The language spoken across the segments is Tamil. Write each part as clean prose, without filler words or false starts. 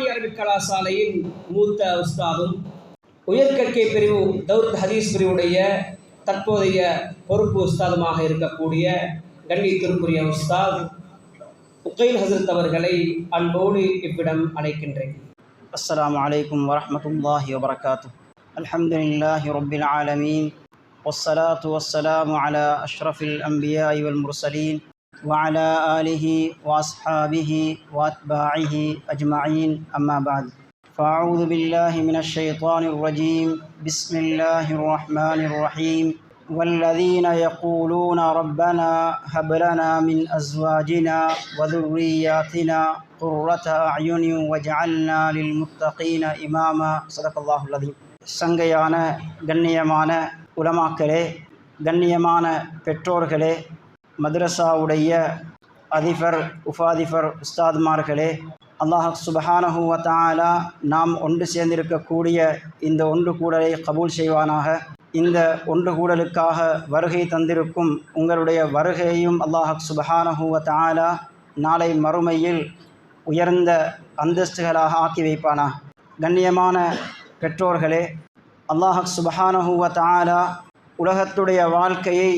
அரபிக் கலாசாலையின் மூத்த உஸ்தாதும் உயர்கற்கை பிரிவு தௌரத் ஹதீஸ் பிரிவுடைய தற்போதைய பொறுப்பு உஸ்தாதுமாக இருக்கக்கூடிய கண்ணியத்திற்குரிய உஸ்தாத் உக்கைல் ஹசரத் அவர்களை அன்போடு இவ்விடம் அழைக்கின்றேன். அஸ்ஸலாமு அலைக்கும் வரஹ்மத்துல்லாஹி வபரகாத்துஹு. அல்ஹம்துலில்லாஹி ரப்பில் ஆலமீன் வஸ்ஸலாத்து வஸ்ஸலாமு அலா அஷ்ரஃபில் அன்பியாஇ வல் முர்சலீன் வஅலா ஆலிஹி வஅஸ்ஹாபிஹி வஅத்பாஇஹி அஜ்மஈன். அம்மா பஅத். فأعوذ بالله من الشيطان الرجيم. بسم الله الرحمن الرحيم. والذين يقولون ربنا هب لنا من أزواجنا وذرياتنا قرة أعين واجعلنا للمتقين إماما. صدق الله العظيم. சங்கையான கண்ணியமான உலமாக்களே, கண்ணியமான பெற்றோர்களே, மதரசாவுடைய அதிபர் உபாதிபர் உஸ்தாத்மார்களே, அல்லாஹ் சுப்ஹானஹு வ தஆலா நாம் ஒன்று சேர்ந்திருக்கக்கூடிய இந்த ஒன்று கூடலை கபூல் செய்வானாக. இந்த ஒன்று கூடலுக்காக வருகை தந்திருக்கும் உங்களுடைய வருகையையும் அல்லாஹ் சுப்ஹானஹு வ தஆலா நாளை மறுமையில் உயர்ந்த அந்தஸ்துகளாக ஆக்கி வைப்பானா. கண்ணியமான பெற்றோர்களே, அல்லாஹ் சுப்ஹானஹு வ தஆலா உலகத்துடைய வாழ்க்கையை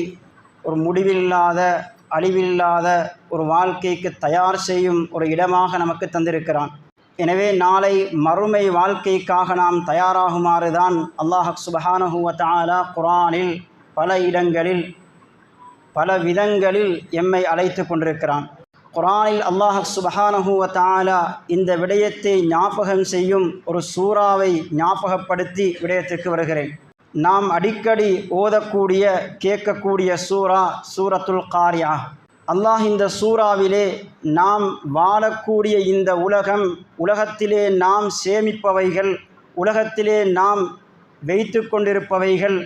ஒரு முடிவில்லாத அழிவில்லாத ஒரு வாழ்க்கைக்கு தயார் செய்யும் ஒரு இடமாக நமக்கு தந்திருக்கிறான். எனவே நாளை மறுமை வாழ்க்கைக்காக நாம் தயாராகுமாறு தான் அல்லாஹ் சுப்ஹானஹு வ தஆலா குர்ஆனில் பல இடங்களில் பல விதங்களில் எம்மை அழைத்து கொண்டிருக்கிறான். குர்ஆனில் அல்லாஹ் சுப்ஹானஹு வ தஆலா இந்த விடயத்தை ஞாபகம் செய்யும் ஒரு சூறாவை ஞாபகப்படுத்தி விடயத்திற்கு வருகிறேன். நாம் அடிக்கடி ஓதக்கூடிய கேட்கக்கூடிய சூரத்துல் காரியா. அல்லாஹ் இந்த சூறாவிலே நாம் வாழக்கூடிய இந்த உலகத்திலே நாம் சேமிப்பவைகள், உலகத்திலே நாம் வைத்து கொண்டிருப்பவைகள்,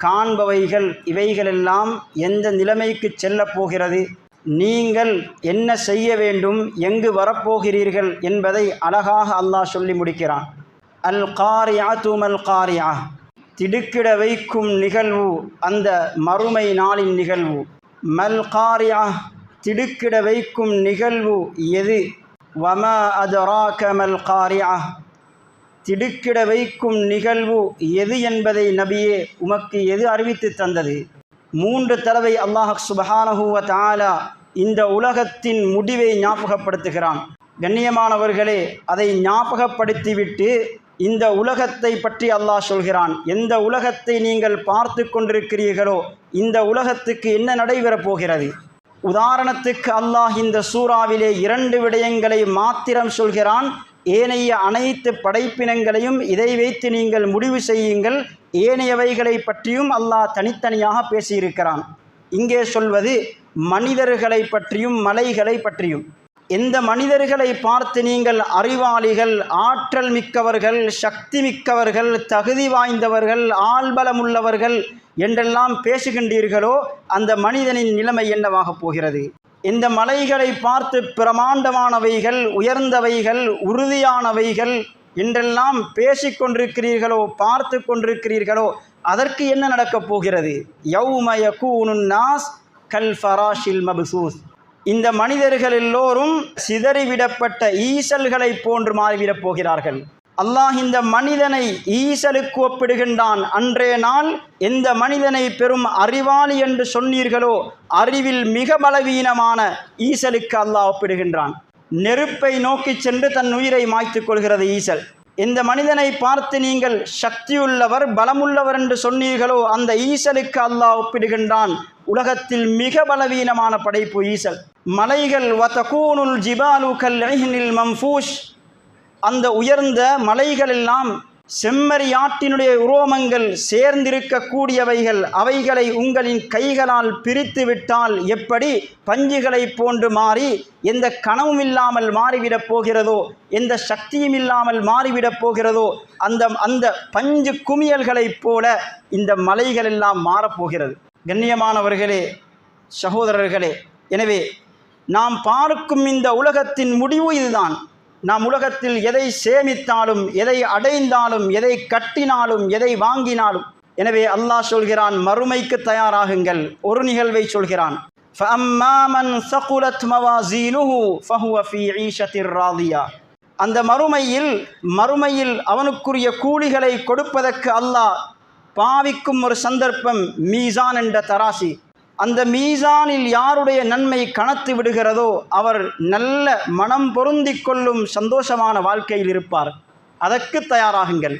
காண்பவைகள், இவைகளெல்லாம் எந்த நிலைமைக்கு செல்லப் போகிறது, நீங்கள் என்ன செய்ய வேண்டும், எங்கு வரப்போகிறீர்கள் என்பதை அழகாக அல்லாஹ் சொல்லி முடிக்கிறான். அல் காரியாத்து மல் காரியா, திடுக்கிட வைக்கும் நிகழ்வு அந்த மறுமை நாளின் நிகழ்வு. மல் காரியா, திடுக்கிட வைக்கும் நிகழ்வு எது? வமா அதராக மல் காரியா, திடுக்கிட வைக்கும் நிகழ்வு எது என்பதை நபியே உமக்கு எது அறிவித்து தந்தது? 3 தடவை அல்லாஹ் சுப்ஹானஹு வ தஆலா இந்த உலகத்தின் முடிவை ஞாபகப்படுத்துகிறான். கண்ணியமானவர்களே, அதை ஞாபகப்படுத்திவிட்டு இந்த உலகத்தை பற்றி அல்லாஹ் சொல்கிறான். எந்த உலகத்தை நீங்கள் பார்த்து கொண்டிருக்கிறீர்களோ இந்த உலகத்துக்கு என்ன நடைபெறப் போகிறது? உதாரணத்துக்கு அல்லாஹ் இந்த சூறாவிலே 2 விடயங்களை மாத்திரம் சொல்கிறான். ஏனைய அனைத்து படைப்பினங்களையும் இதை வைத்து நீங்கள் முடிவு செய்யுங்கள். ஏனையவைகளை பற்றியும் அல்லாஹ் தனித்தனியாக பேசியிருக்கிறான். இங்கே சொல்வது மனிதர்களை பற்றியும் மலைகளை பற்றியும். எந்த மனிதர்களை பார்த்து நீங்கள் அறிவாளிகள், ஆற்றல் மிக்கவர்கள், சக்தி மிக்கவர்கள், தகுதி வாய்ந்தவர்கள், ஆள்பலமுள்ளவர்கள் என்றெல்லாம் பேசுகின்றீர்களோ அந்த மனிதனின் நிலைமை என்னவாக போகிறது? இந்த மலைகளை பார்த்து பிரமாண்டமானவைகள், உயர்ந்தவைகள், உறுதியானவைகள் என்றெல்லாம் பேசிக்கொண்டிருக்கிறீர்களோ, பார்த்து கொண்டிருக்கிறீர்களோ, அதற்கு என்ன நடக்கப் போகிறது? யௌம யகூனுன் நாஸ் கல் ஃபராஷில் மப்சூஸ். இந்த மனிதர்கள் எல்லோரும் சிதறிவிடப்பட்ட ஈசல்களை போன்று மாறிவிடப் போகிறார்கள். அல்லாஹ் இந்த மனிதனை ஈசலுக்கு ஒப்பிடுகின்றான். அன்றைய நாள் எந்த மனிதனை பெரும் அறிவாளி என்று சொன்னீர்களோ அறிவில் மிக பலவீனமான ஈசலுக்கு அல்லாஹ் ஒப்பிடுகின்றான். நெருப்பை நோக்கி சென்று தன் உயிரை மாய்த்து கொள்கிறது ஈசல். எந்த மனிதனை பார்த்து நீங்கள் சக்தியுள்ளவர், பலமுள்ளவர் என்று சொன்னீர்களோ அந்த ஈசலுக்கு அல்லாஹ் ஒப்பிடுகின்றான். உலகத்தில் மிக பலவீனமான படைப்பு ஈசல். மலைகள் வதகூனுல் ஜிபாலு கல் ஐஹ்னில் மம்ஃபூஷ், அந்த உயர்ந்த மலைகள் எல்லாம் செம்மறியாட்டினுடைய உரோமங்கள் சேர்ந்திருக்கக்கூடியவைகள். அவைகளை உங்களின் கைகளால் பிரித்து விட்டால் எப்படி பஞ்சுகளை போன்று மாறி எந்த கனவும் இல்லாமல் மாறிவிடப் போகிறதோ, எந்த சக்தியும் இல்லாமல் மாறிவிடப் போகிறதோ, அந்த பஞ்சு குமியல்களைப் போல இந்த மலைகள் எல்லாம் மாறப்போகிறது. கண்ணியமானவர்களே, சகோதரர்களே, எனவே நாம் பார்க்கும் இந்த உலகத்தின் முடிவு இதுதான். நாம் உலகத்தில் எதை சேமித்தாலும், எதை அடைந்தாலும், எதை கட்டினாலும், எதை வாங்கினாலும், எனவே அல்லாஹ் சொல்கிறான் மறுமைக்கு தயாராகுங்கள். ஒரு நிகழ்வை சொல்கிறான். فَأَمَّا مَنْ ثَقُلَتْ مَوَازِينُهُ فَهُوَ فِي عِيشَةٍ رَاضِيَةٍ. அந்த மறுமையில் அவனுக்குரிய கூலிகளை கொடுப்பதற்கு அல்லாஹ் பாவிக்கும் ஒரு சந்தர்ப்பம் மீசான் என்ற தராசி. அந்த மீசானில் யாருடைய நன்மை கனத்து விடுகிறதோ அவர் நல்ல மனம் பொருந்தி கொள்ளும் சந்தோஷமான வாழ்க்கையில் இருப்பார். அதற்கு தயாராகுங்கள்.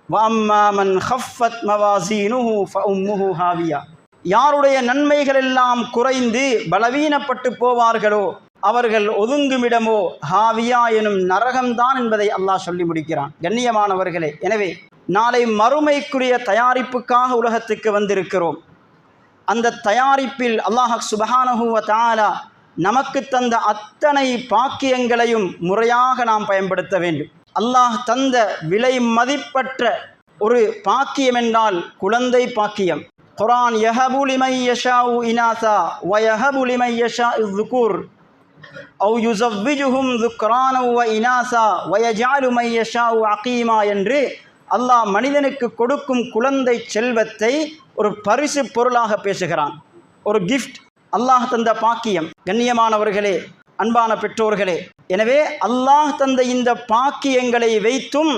வஅம்மா மன் ஹஃபத் மவாசீனுஹு ஃபஉம்முஹு ஹாவியா. யாருடைய நன்மைகள் எல்லாம் குறைந்து பலவீனப்பட்டு போவார்களோ அவர்கள் ஒதுங்குமிடமோ ஹாவியா எனும் நரகம்தான் என்பதை அல்லாஹ் சொல்லி முடிக்கிறான். கண்ணியமானவர்களே, எனவே நாளை மறுமைக்குரிய தயாரிப்புக்காக உலகத்துக்கு வந்திருக்கிறோம். அந்த தயாரிப்பில் அல்லாஹ் சுப்ஹானஹு வ தஆலா நமக்கு தந்த அத்தனை பாக்கியங்களையும் முறையாக நாம் பயன்படுத்த வேண்டும். அல்லாஹ் தந்த விலை மதிப்பற்ற ஒரு பாக்கியம் என்றால் குழந்தை பாக்கியம். குர்ஆன் யஹபு லிமன் யஷாஉ இனாஸா வ யஹபு லிமன் யஷாஉ ذுகூர் அவ் யுஸவ்விஜுஹும் ذுக்ரானா வ இனாஸா வ யஜஅலு மன் யஷாஉ அகீமா என்று அல்லாஹ் மனிதனுக்கு கொடுக்கும் குழந்தை செல்வத்தை ஒரு பரிசு பொருளாக பேசுகிறான். ஒரு கிஃப்ட், அல்லாஹ் தந்த பாக்கியம். கண்ணியமானவர்களே, அன்பான பெற்றோர்களே, எனவே அல்லாஹ் தந்த இந்த பாக்கியங்களை வைத்தும்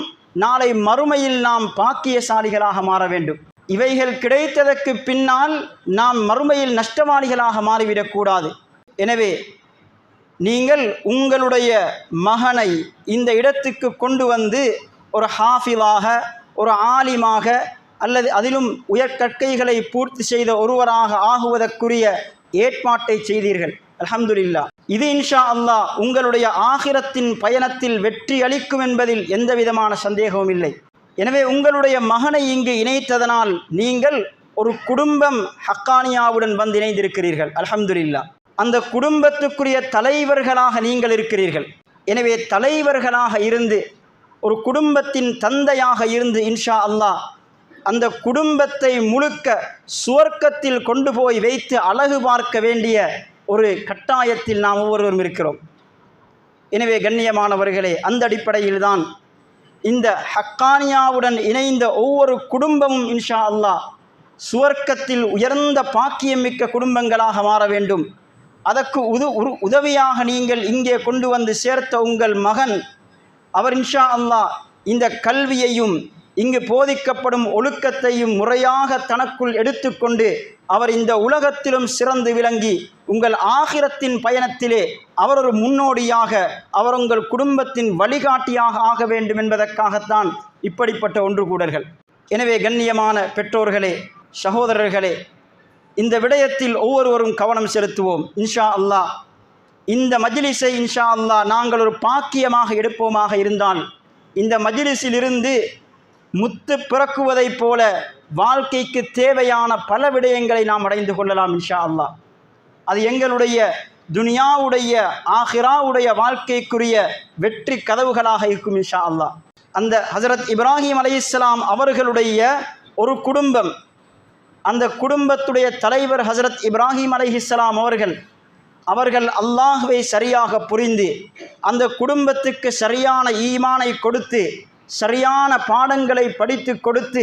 நாளை மறுமையில் நாம் பாக்கியசாலிகளாக மாற வேண்டும். இவைகள் கிடைத்ததற்கு பின்னால் நாம் மறுமையில் நஷ்டவாளிகளாக மாறிவிடக்கூடாது. எனவே நீங்கள் உங்களுடைய மகனை இந்த இடத்துக்கு கொண்டு வந்து ஒரு ஹாஃபிலாக, ஒரு ஆலிமாக, அல்லது அதிலும் உயர்கற்கைகளை பூர்த்தி செய்த ஒருவராக ஆகுவதற்குரிய ஏற்பாட்டை செய்தீர்கள். அல்ஹம்துலில்லாஹ். இது இன்ஷா அல்லாஹ் உங்களுடைய ஆகிரத்தின் பயணத்தில் வெற்றி அளிக்கும் என்பதில் எந்த விதமான சந்தேகமும் இல்லை. எனவே உங்களுடைய மகனை இங்கு இணைத்ததனால் நீங்கள் ஒரு குடும்பம் ஹக்கானியாவுடன் வந்து இணைந்திருக்கிறீர்கள். அல்ஹம்துலில்லாஹ். அந்த குடும்பத்துக்குரிய தலைவர்களாக நீங்கள் இருக்கிறீர்கள். எனவே தலைவர்களாக இருந்து ஒரு குடும்பத்தின் தந்தையாக இருந்து இன்ஷா அல்லாஹ் அந்த குடும்பத்தை முழுக்க சுவர்க்கத்தில் கொண்டு போய் வைத்து அழகு பார்க்க வேண்டிய ஒரு கட்டாயத்தில் நாம் ஒவ்வொருவரும் இருக்கிறோம். எனவே கண்ணியமானவர்களே, அந்த அடிப்படையில் தான் இந்த ஹக்கானியாவுடன் இணைந்த ஒவ்வொரு குடும்பமும் இன்ஷா அல்லாஹ் சுவர்க்கத்தில் உயர்ந்த பாக்கியம் மிக்க குடும்பங்களாக மாற வேண்டும். அதற்கு உதவியாக நீங்கள் இங்கே கொண்டு வந்து சேர்த்த உங்கள் மகன், அவர் இன்ஷா அல்லாஹ் இந்த கல்வியையும் இங்கு போதிக்கப்படும் ஒழுக்கத்தையும் முறையாக தனக்குள் எடுத்துக்கொண்டு அவர் இந்த உலகத்திலும் சிறந்து விளங்கி உங்கள் ஆகிரத்தின் பயணத்திலே அவர் ஒரு முன்னோடியாக, அவர் உங்கள் குடும்பத்தின் வழிகாட்டியாக ஆக வேண்டும் என்பதற்காகத்தான் இப்படிப்பட்ட ஒன்று கூடல்கள். எனவே கண்ணியமான பெற்றோர்களே, சகோதரர்களே, இந்த விடயத்தில் ஒவ்வொருவரும் கவனம் செலுத்துவோம். இன்ஷா அல்லாஹ் இந்த மஜ்லிஸை இன்ஷா அல்லாஹ் நாங்கள் ஒரு பாக்கியமாக எடுப்போமாக இருந்தால் இந்த மஜ்லிஸிலிருந்து முத்து பிறக்குவதைப் போல வாழ்க்கைக்கு தேவையான பல விடயங்களை நாம் அடைந்து கொள்ளலாம் இன்ஷா அல்லாஹ். அது எங்களுடைய துனியாவுடைய ஆஹிராவுடைய வாழ்க்கைக்குரிய வெற்றி கதவுகளாக இருக்கும் இன்ஷா அல்லாஹ். அந்த ஹஜரத் இப்ராஹிம் அலைஹிஸ்ஸலாம் அவர்களுடைய ஒரு குடும்பம், அந்த குடும்பத்துடைய தலைவர் ஹஜரத் இப்ராஹிம் அலைஹிஸ்ஸலாம் அவர்கள் அல்லாஹ்வை சரியாக புரிந்து அந்த குடும்பத்துக்கு சரியான ஈமானை கொடுத்து சரியான பாடங்களை படித்து கொடுத்து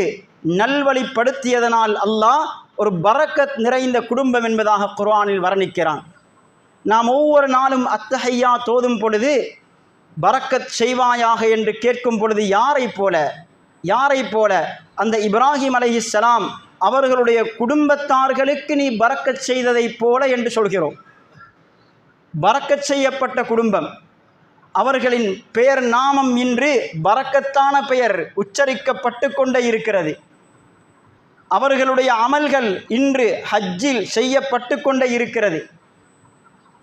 நல்வழிப்படுத்தியதனால் அல்லாஹ் ஒரு பரக்கத் நிறைந்த குடும்பம் என்பதாக குர்ஆனில் வர்ணிக்கிறான். நாம் ஒவ்வொரு நாளும் அத்தஹியா தோதும் பொழுது பரக்கத் செய்வாயாக என்று கேட்கும் பொழுது யாரை போல அந்த இப்ராஹிம் அலைஹிஸ்ஸலாம் அவர்களுடைய குடும்பத்தார்களுக்கு நீ பரக்கத் செய்ததைப் போல என்று சொல்கிறோம். பரக்கத் செய்யப்பட்ட குடும்பம், அவர்களின் பெயர் நாமம் இன்று பரக்கத்தான பெயர் உச்சரிக்கப்பட்டு கொண்டே இருக்கிறது. அவர்களுடைய அமல்கள் இன்று ஹஜ்ஜில் செய்யப்பட்டு கொண்டே இருக்கிறது.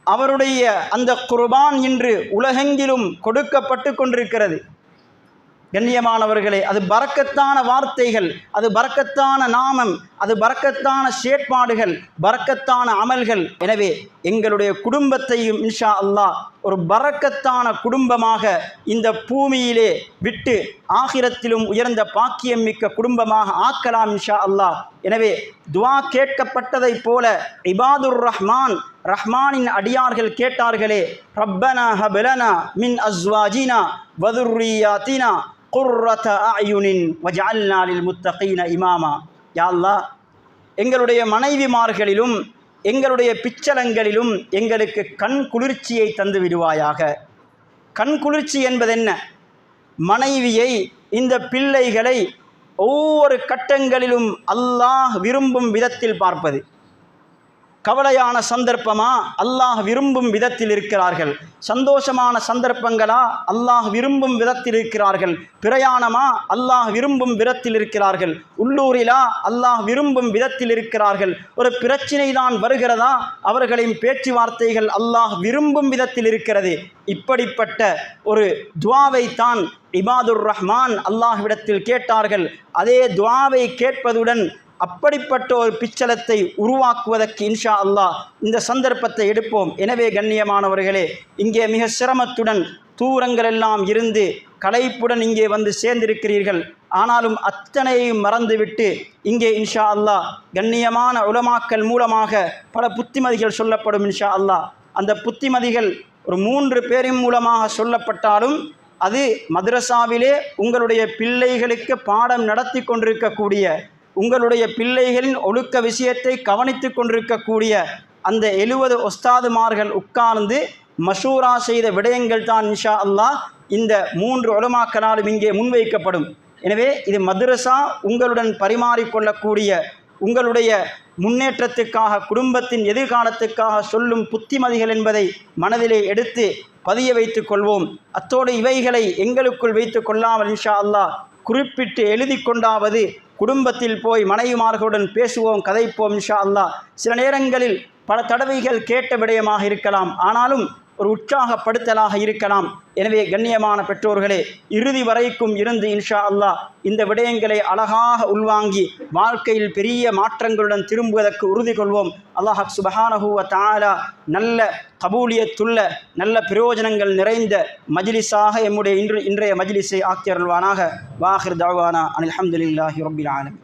அவருடைய அந்த குர்பான் இன்று உலகெங்கிலும் கொடுக்கப்பட்டு கொண்டிருக்கிறது. கண்ணியமானவர்களே, அது பரக்கத்தான வார்த்தைகள், அது பரக்கத்தான நாமம், அது பரக்கத்தான செயற்பாடுகள், பரக்கத்தான அமல்கள். எனவே எங்களுடைய குடும்பத்தையும் இன்ஷா அல்லாஹ் ஒரு பரக்கத்தான குடும்பமாக இந்த பூமியிலே விட்டு ஆகிரத்திலும் உயர்ந்த பாக்கியம் மிக்க குடும்பமாக ஆக்கலாம் இன்ஷா அல்லாஹ். எனவே துஆ கேட்கப்பட்டதைப் போல இபாதுர் ரஹ்மானின் அடியார்கள் கேட்டார்களே, ரப்பனா ஹப்லனா மின் அஸ்வாஜினா வதுர்ரியாத்தினா குர்ரத அயுனின் வஜஅல்னா லில் முத்தகீன இமாமா. யா அல்லாஹ், எங்களுடைய மனைவிமார்களிலும் எங்களுடைய பிச்சலங்களிலும் எங்களுக்கு கண் குளிர்ச்சியை தந்து விடுவாயாக. கண்குளிர்ச்சி என்பது என்ன? மனைவியை, இந்த பிள்ளைகளை ஒவ்வொரு கட்டங்களிலும் அல்லாஹ் விரும்பும் விதத்தில் பார்ப்பது. கவலையான சந்தர்ப்பமா? அல்லாஹ் விரும்பும் விதத்தில் இருக்கிறார்கள். சந்தோஷமான சந்தர்ப்பங்களா? அல்லாஹ் விரும்பும் விதத்தில் இருக்கிறார்கள். பிரயாணமா? அல்லாஹ் விரும்பும் விதத்தில் இருக்கிறார்கள். உள்ளூரிலா? அல்லாஹ் விரும்பும் விதத்தில் இருக்கிறார்கள். ஒரு பிரச்சினை தான் வருகிறதா? அவர்களின் பேச்சுவார்த்தைகள் அல்லாஹ் விரும்பும் விதத்தில் இருக்கிறது. இப்படிப்பட்ட ஒரு துஆவை தான் இபாதுர் ரஹ்மான் அல்லாஹ்விடத்தில் கேட்டார்கள். அதே துஆவை கேட்பதுடன் அப்படிப்பட்ட ஒரு பிச்சலத்தை உருவாக்குவதற்கு இன்ஷா அல்லாஹ் இந்த சந்தர்ப்பத்தை எடுப்போம். எனவே கண்ணியமானவர்களே, இங்கே மிக சிரமத்துடன் தூரங்களெல்லாம் இருந்து களைப்புடன் இங்கே வந்து சேர்ந்திருக்கிறீர்கள். ஆனாலும் அத்தனையும் மறந்துவிட்டு இங்கே இன்ஷா அல்லாஹ் கண்ணியமான உலமாக்கள் மூலமாக பல புத்திமதிகள் சொல்லப்படும் இன்ஷா அல்லாஹ். அந்த புத்திமதிகள் ஒரு 3 பேரின் மூலமாக சொல்லப்பட்டாலும் அது மദ്രஸாவிலே உங்களுடைய பிள்ளைகளுக்கு பாடம் நடத்தி கொண்டிருக்கக்கூடிய, உங்களுடைய பிள்ளைகளின் ஒழுக்க விஷயத்தை கவனித்து கொண்டிருக்கக்கூடிய அந்த 70 உஸ்தாதுமார்கள் உட்கார்ந்து மஷூரா செய்த விடயங்கள் தான் இன்ஷா அல்லாஹ் இந்த 3 உலமாக்களாலும் இங்கே முன்வைக்கப்படும். எனவே இது மദ്രஸா உங்களுடன் பரிமாறிக்கொள்ளக்கூடிய, உங்களுடைய முன்னேற்றத்துக்காக, குடும்பத்தின் எதிர்காலத்துக்காக சொல்லும் புத்திமதிகள் என்பதை மனதிலே எடுத்து பதிய வைத்து கொள்வோம். அத்தோடு இவைகளை எங்களுக்குள் வைத்து கொள்ளாமல் இன்ஷா அல்லாஹ் குறிப்பிட்டு எழுதி கொண்டாவது குடும்பத்தில் போய் மனைவிமார்களுடன் பேசுவோம், கதைப்போம் இன்ஷா அல்லாஹ். சில நேரங்களில் பல தடவைகள் கேட்ட விடயமாக இருக்கலாம், ஆனாலும் ஒரு உற்சாகப்படுத்தலாக இருக்கலாம். எனவே கண்ணியமான பெற்றோர்களே, இறுதி வரைக்கும் இருந்து இன்ஷா அல்லாஹ் இந்த விடயங்களை அழகாக உள்வாங்கி வாழ்க்கையில் பெரிய மாற்றங்களுடன் திரும்புவதற்கு உறுதி கொள்வோம். அல்லாஹ் சுப்ஹானஹு வ தஆலா நல்ல கபூலியத்துள்ள, நல்ல பிரயோஜனங்கள் நிறைந்த மஜ்லிஸாக எம்முடைய இன்றைய மஜ்லிஸை ஆக்கி அருள்வானாக. வாஹிர் தஅவானா அனில் ஹம்துலில்லாஹி ரப்பில் ஆலமீன்.